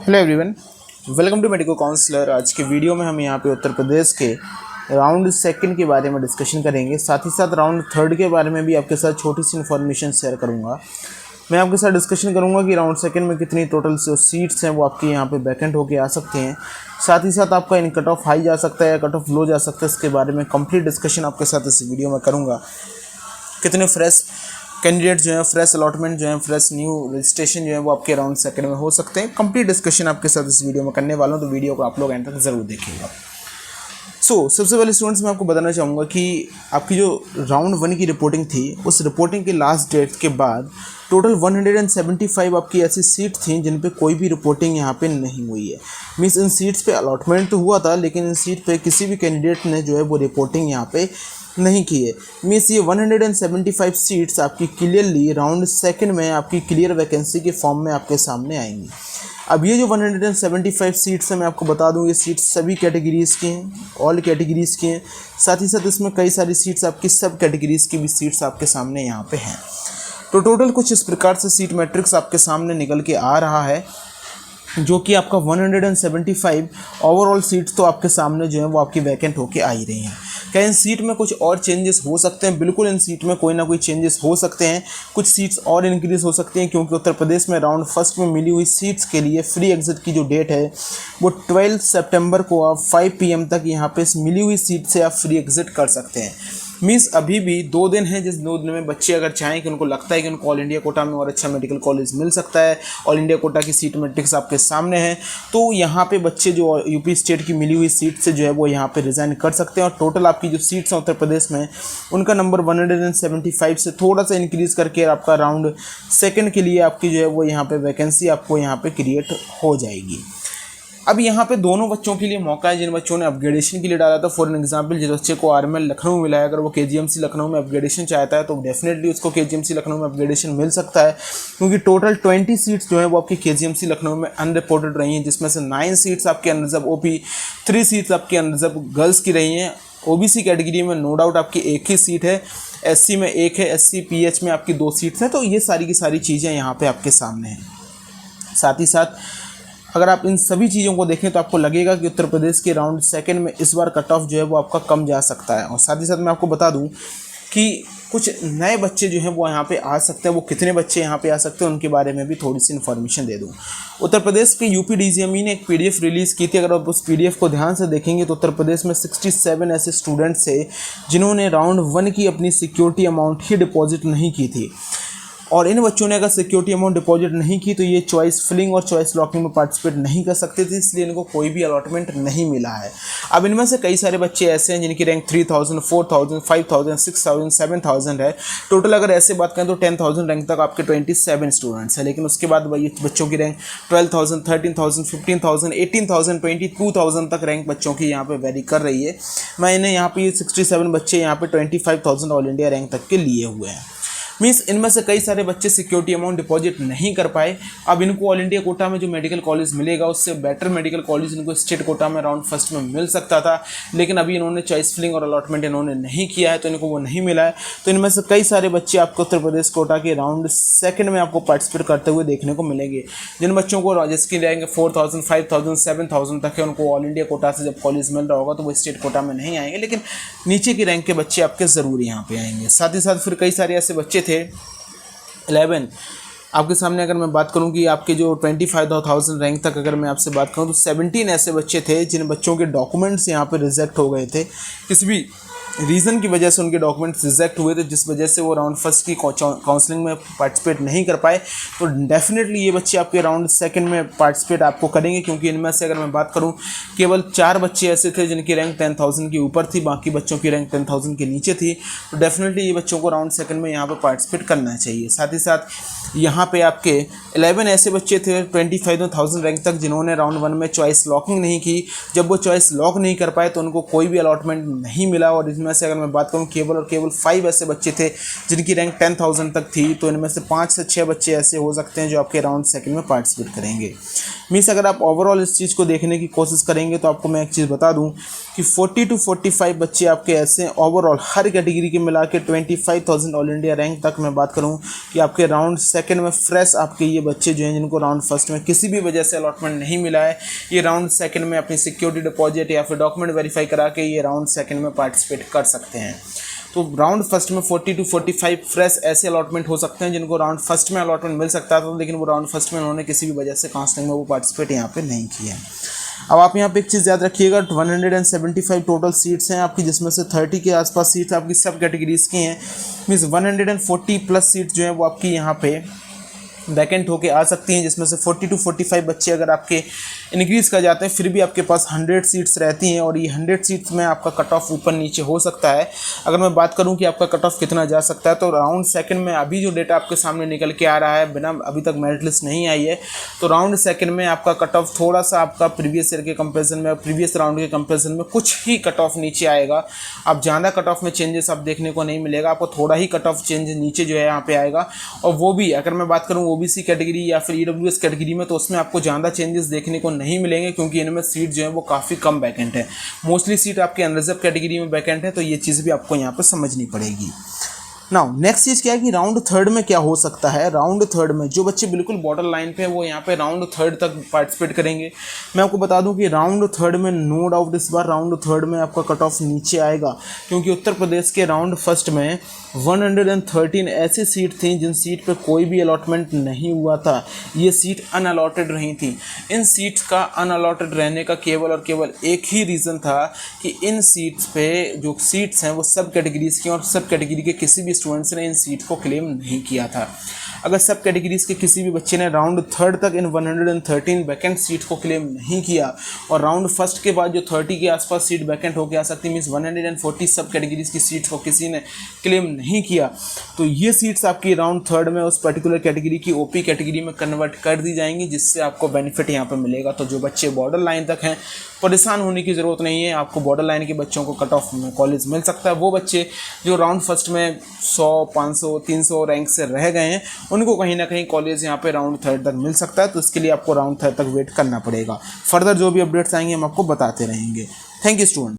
Hello everyone, welcome to medico counsellor. आज के video में हम यहाँ पे उत्तर प्रदेश के राउंड सेकंड के बारे में डिस्कशन करेंगे। साथ ही साथ राउंड थर्ड के बारे में भी आपके साथ छोटी सी इन्फॉर्मेशन शेयर करूँगा। मैं आपके साथ डिस्कशन करूँगा कि राउंड सेकंड में कितनी टोटल जो सीट्स हैं वो आपके यहाँ पे वैकेंट होके आ सकते हैं। साथ ही साथ आपका इन कट ऑफ हाई जा सकता है या कट ऑफ लो जा सकता है, इसके बारे में कंप्लीट डिस्कशन आपके साथ इस वीडियो में करूँगा। कितने फ्रेश कैंडिडेट जो है, फ्रेश अलॉटमेंट जो है, फ्रेश न्यू रजिस्ट्रेशन जो है वो आपके राउंड सेकंड में हो सकते हैं। कंप्लीट डिस्कशन आपके साथ इस वीडियो में करने वाला हूँ, तो वीडियो को आप लोग एंड तक ज़रूर देखिएगा। सबसे पहले स्टूडेंट्स मैं आपको बताना चाहूँगा कि आपकी जो राउंड वन की रिपोर्टिंग थी, उस रिपोर्टिंग के लास्ट डेट के बाद टोटल 175 आपकी ऐसी सीट थी जिन पे कोई भी रिपोर्टिंग यहाँ पे नहीं हुई है। मीन्स इन सीट्स पे अलॉटमेंट तो हुआ था, लेकिन इन सीट पे किसी भी कैंडिडेट ने जो है वो रिपोर्टिंग यहाँ पे नहीं की है। मीन्स ये 175 सीट्स आपकी क्लियरली राउंड सेकंड में आपकी क्लियर वैकेंसी के फॉर्म में आपके सामने आएंगी। अब ये जो 175 सीट्स हैं, मैं आपको बता दूं, ये सीट्स सभी कैटेगरीज़ की हैं, ऑल कैटेगरीज़ की हैं। साथ ही साथ इसमें कई सारी सीट्स आपकी सब कैटेगरीज़ की भी सीट्स आपके सामने यहाँ पे हैं। तो टोटल कुछ इस प्रकार से सीट मैट्रिक्स आपके सामने निकल के आ रहा है, जो कि आपका 175 ओवरऑल सीट्स तो आपके सामने जो है वो आपकी वैकेंट होके आ ही रही हैं। क्या इन सीट में कुछ और चेंजेस हो सकते हैं? बिल्कुल, इन सीट में कोई ना कोई चेंजेस हो सकते हैं। कुछ सीट्स और इंक्रीज़ हो सकती हैं, क्योंकि उत्तर प्रदेश में राउंड फर्स्ट में मिली हुई सीट्स के लिए फ्री एग्जिट की जो डेट है वो 12 सितंबर को आप 5 PM तक यहाँ पे इस मिली हुई सीट से आप फ्री एग्जिट कर सकते हैं। मीन्स अभी भी 2 दिन हैं, जिस 2 दिन में बच्चे अगर चाहें कि उनको लगता है कि उनको ऑल इंडिया कोटा में और अच्छा मेडिकल कॉलेज मिल सकता है, ऑल इंडिया कोटा की सीट मैट्रिक्स आपके सामने है, तो यहाँ पे बच्चे जो यूपी स्टेट की मिली हुई सीट से जो है वो यहाँ पे रिज़ाइन कर सकते हैं। और टोटल आपकी जो सीट्स हैं उत्तर प्रदेश में, उनका नंबर 175 से थोड़ा सा इंक्रीज़ करके आपका राउंड सेकेंड के लिए आपकी जो है वो यहाँ पर वैकेंसी आपको यहाँ पर क्रिएट हो जाएगी। अब यहाँ पे दोनों बच्चों के लिए मौका है। जिन बच्चों ने अपग्रेडेशन के लिए डाला था, फॉर एग्जांपल जिस बच्चे को आरएमएल लखनऊ मिला है, अगर वो केजीएमसी लखनऊ में अपग्रेडेशन चाहता है तो डेफिनेटली उसको केजीएमसी लखनऊ में अपग्रेडेशन मिल सकता है, क्योंकि टोटल 20 सीट्स जो है वो आपकी केजीएमसी लखनऊ में अनरिपोर्टेड रही हैं, जिसमें से 9 सीट्स आपके अनरिजर्व ओपी, 3 सीट्स आपकी अनरिजर्व गर्ल्स की रही हैं। ओबीसी कैटेगरी में नो डाउट आपकी एक ही सीट है, एससी में एक है, एससी पीएच में आपकी 2 सीट्स हैं। तो ये सारी की सारी चीज़ें यहाँ पर आपके सामने हैं। साथ ही साथ अगर आप इन सभी चीज़ों को देखें तो आपको लगेगा कि उत्तर प्रदेश के राउंड सेकंड में इस बार कट ऑफ जो है वो आपका कम जा सकता है। और साथ ही साथ मैं आपको बता दूं कि कुछ नए बच्चे जो हैं वो यहाँ पे आ सकते हैं। वो कितने बच्चे यहाँ पे आ सकते हैं उनके बारे में भी थोड़ी सी इन्फॉर्मेशन दे दूं। उत्तर प्रदेश के यूपी डीजीएमई ने एक पीडीएफ रिलीज़ की थी। अगर आप उस पीडीएफ को ध्यान से देखेंगे तो उत्तर प्रदेश में 67 ऐसे स्टूडेंट्स थे जिन्होंने राउंड 1 की अपनी सिक्योरिटी अमाउंट ही डिपॉजिट नहीं की थी। और इन बच्चों ने अगर सिक्योरिटी अमाउंट डिपॉजिट नहीं की तो ये चॉइस फिलिंग और चॉइस लॉकिंग में पार्टिसिपेट नहीं कर सकते थे, इसलिए इनको कोई भी अलॉटमेंट नहीं मिला है। अब इनमें से कई सारे बच्चे ऐसे हैं जिनकी रैंक 3000, 4000, 5000, 6000, 7000 है। टोटल अगर ऐसे बात करें तो 10,000 रैंक तक आपके 27 स्टूडेंट्स हैं, लेकिन उसके बाद बच्चों की रैंक 12,000, 13,000, 15,000, 18,000, 22,000 तक रैंक बच्चों की यहाँ पे वेरी कर रही है। मैंने यहाँ पे 67 बच्चे यहाँ पे 25,000 ऑल इंडिया रैंक तक के लिए हुए हैं। मीन्स इनमें से कई सारे बच्चे सिक्योरिटी अमाउंट डिपॉजिट नहीं कर पाए। अब इनको ऑल इंडिया कोटा में जो मेडिकल कॉलेज मिलेगा उससे बेटर मेडिकल कॉलेज इनको स्टेट कोटा में राउंड फर्स्ट में मिल सकता था, लेकिन अभी इन्होंने चॉइस फिलिंग और अलॉटमेंट इन्होंने नहीं किया है, तो इनको वो नहीं मिला है। तो इनमें से कई सारे बच्चे आपको उत्तर प्रदेश कोटा के राउंड सेकंड में आपको पार्टिसिपेट करते हुए देखने को मिलेंगे। जिन बच्चों को जिसकी रैंक 4000, 5000, 7000 तक है, उनको ऑल इंडिया कोटा से जब कॉलेज मिल रहा होगा तो वो स्टेट कोटा में नहीं आएंगे, लेकिन नीचे की रैंक के बच्चे आपके ज़रूर यहाँ पे आएंगे। साथ ही साथ फिर कई सारे ऐसे बच्चे थे 11 आपके सामने, अगर मैं बात करूं कि आपके जो 25,000 रैंक तक अगर मैं आपसे बात करूं तो 17 ऐसे बच्चे थे जिन बच्चों के डॉक्यूमेंट्स यहां पे रिजेक्ट हो गए थे। किसी भी रीज़न की वजह से उनके डॉक्यूमेंट्स रिजेक्ट हुए थे, जिस वजह से वो राउंड फर्स्ट की काउंसलिंग में पार्टिसिपेट नहीं कर पाए। तो डेफिनेटली ये बच्चे आपके राउंड सेकंड में पार्टिसिपेट आपको करेंगे, क्योंकि इनमें से अगर मैं बात करूं केवल 4 बच्चे ऐसे थे जिनकी रैंक 10,000 के ऊपर थी, बाकी बच्चों की रैंक 10,000 के नीचे थी। तो डेफिनेटली ये बच्चों को राउंड सेकंड में यहाँ पर पार्टिसिपेट करना चाहिए। साथ ही साथ यहाँ पे आपके 11 ऐसे बच्चे थे 25,000 रैंक तक जिन्होंने राउंड 1 में चॉइस लॉकिंग नहीं की। जब वो चॉइस लॉक नहीं कर पाए तो उनको कोई भी अलॉटमेंट नहीं मिला, और जिनमें से अगर मैं बात करूँ केवल और केवल 5 ऐसे बच्चे थे जिनकी रैंक 10,000 तक थी, तो इनमें से 5 से 6 बच्चे ऐसे हो सकते हैं जो आपके राउंड सेकंड में पार्टिसिपेट करेंगे। मीन्स अगर आप ओवरऑल इस चीज़ को देखने की कोशिश करेंगे तो आपको मैं एक चीज़ बता दूं कि 40 to 45 बच्चे आपके ऐसे ओवरऑल हर कैटेगरी के मिला के 25,000 ऑल इंडिया रैंक तक मैं बात करूं कि आपके राउंड सेकंड में फ्रेश आपके ये बच्चे जो हैं जिनको राउंड फर्स्ट में किसी भी वजह से अलॉटमेंट नहीं मिला है, ये राउंड सेकंड में अपनी सिक्योरिटी डिपॉजिट या फिर डॉक्यूमेंट वेरीफाई करा के ये राउंड सेकंड में पार्टिसिपेट कर सकते हैं। तो राउंड फर्स्ट में 40 to 45 फ्रेश ऐसे अलॉटमेंट हो सकते हैं जिनको राउंड फर्स्ट में अलॉटमेंट मिल सकता था, लेकिन वो राउंड फर्स्ट में उन्होंने किसी भी वजह से काउंसलिंग में वो पार्टिसिपेट यहाँ पे नहीं किया। अब आप यहाँ पे एक चीज़ याद रखिएगा, 175 टोटल सीट्स हैं आपकी, जिसमें से 30 के आसपास सीट्स आपकी सब कैटेगरीज की हैं। मीन्स 140 प्लस सीट्स जो हैं वो आपकी यहाँ पे वैकेंट होके आ सकती हैं, जिसमें से 40 to 45 बच्चे अगर आपके इंक्रीज कर जाते हैं फिर भी आपके पास 100 सीट्स रहती हैं और ये 100 सीट्स में आपका कट ऑफ ऊपर नीचे हो सकता है। अगर मैं बात करूं कि आपका कट ऑफ कितना जा सकता है, तो राउंड सेकंड में अभी जो डेटा आपके सामने निकल के आ रहा है, बिना अभी तक मेरिट लिस्ट नहीं आई है, तो राउंड सेकंड में आपका कट ऑफ थोड़ा सा आपका प्रीवियस ईयर के कंपेरिजन में, प्रीवियस राउंड के कंपेरिजन में कुछ ही कट ऑफ नीचे आएगा। आप ज़्यादा कट ऑफ में चेंजेस आप देखने को नहीं मिलेगा, आपको थोड़ा ही कट ऑफ चेंज नीचे जो है यहाँ पे आएगा। और वो भी अगर मैं बात करूँ ओबीसी कैटेगरी या फिर ईडब्ल्यूएस कैटेगरी में, तो उसमें आपको ज़्यादा चेंजेस देखने को नहीं मिलेंगे, क्योंकि इनमें सीट जो है वो काफ़ी कम वैकेंट है। मोस्टली सीट आपके अनरिजर्व कैटेगरी में वैकेंट है, तो ये चीज़ भी आपको यहाँ पर समझनी पड़ेगी। नाउ नेक्स्ट चीज़ क्या है कि राउंड थर्ड में क्या हो सकता है। राउंड थर्ड में जो बच्चे बिल्कुल बॉर्डर लाइन पे हैं वो यहाँ पे राउंड थर्ड तक पार्टिसिपेट करेंगे। मैं आपको बता दूं कि राउंड थर्ड में नो डाउट इस बार राउंड थर्ड में आपका कट ऑफ नीचे आएगा, क्योंकि उत्तर प्रदेश के राउंड फर्स्ट में 113 ऐसी सीट थी जिन सीट पे कोई भी अलॉटमेंट नहीं हुआ था। ये सीट अनअलॉटेड रही थी। इन सीट्स का अनअलॉटेड रहने का केवल और केवल एक ही रीज़न था कि इन सीट्स पे जो सीट्स हैं वो सब कैटेगरीज की, और सब कैटेगरी के किसी भी स्टूडेंट्स ने इन सीट को क्लेम नहीं किया था। अगर सब कैटेगरीज के किसी भी बच्चे ने राउंड थर्ड तक इन 113 वैकेंट सीट को क्लेम नहीं किया और राउंड फर्स्ट के बाद जो 30 के आसपास सीट वैकेंट होकर आ सकती, मीन्स 140 सब कैटेगरीज की सीट्स को किसी ने क्लेम नहीं किया, तो ये सीट्स आपकी राउंड थर्ड में उस पर्टिकुलर कैटेगरी की ओपी कैटेगरी में कन्वर्ट कर दी जाएंगी, जिससे आपको बेनिफिट यहाँ पर मिलेगा। तो जो बच्चे बॉर्डर लाइन तक हैं परेशान होने की ज़रूरत नहीं है, आपको बॉर्डर लाइन के बच्चों को कट ऑफ में कॉलेज मिल सकता है। वो बच्चे जो राउंड फर्स्ट में 100, 500, 300 रैंक से रह गए हैं उनको कहीं ना कहीं कॉलेज यहाँ पे राउंड थर्ड तक मिल सकता है, तो इसके लिए आपको राउंड थर्ड तक वेट करना पड़ेगा। फर्दर जो भी अपडेट्स आएंगे हम आपको बताते रहेंगे। Thank you student.